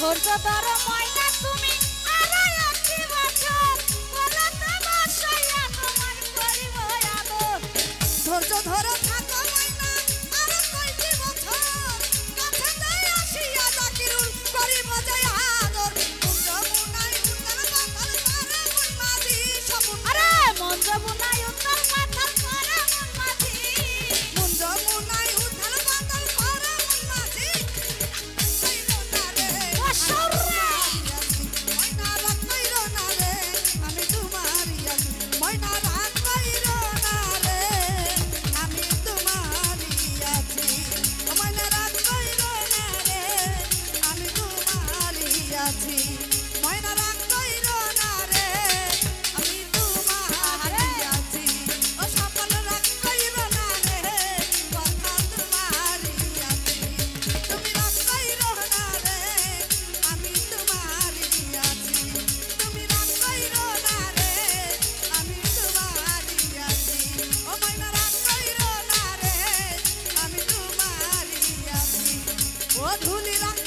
ধৈর্য ধরো ময়না তুমি আরো একটি বছর বলতে বসাইয়া তোমায় করিব আদর ধৈর্য ধরো থাকো ময়না আরো কয়টি বছর কাছে যাই আসিয়া জাকিরুল করিব যে আদর মুন্ডমুনাই উত্তর মাথার করে মন মাঝি সবুন আরে মুন্ডমুনাই উত্তর মাথার করে মন মাঝি মুন্ডমুনাই উত্তর মাথার করে মন মাঝি কইরো না রে ময়না রাগ কইরো না রে আমি তোমারই আছি ময়না রাগ কইরো না রে আমি তোমারই আছি ময়না রাগ কইরো না রে আমি তোমারই আছি ময়না রাগ কইরো না রে আমি তোমারই আছি ও সকল রাগ কইরো না রে কথা তোমারই আছি তুমি রাগ কইরো না রে আমি তোমারই আছি তুমি রাগ কইরো না রে আমি তোমারই আছি ও ময়না রাগ কইরো না রে আমি তোমারই আছি ও ধুলি রাগ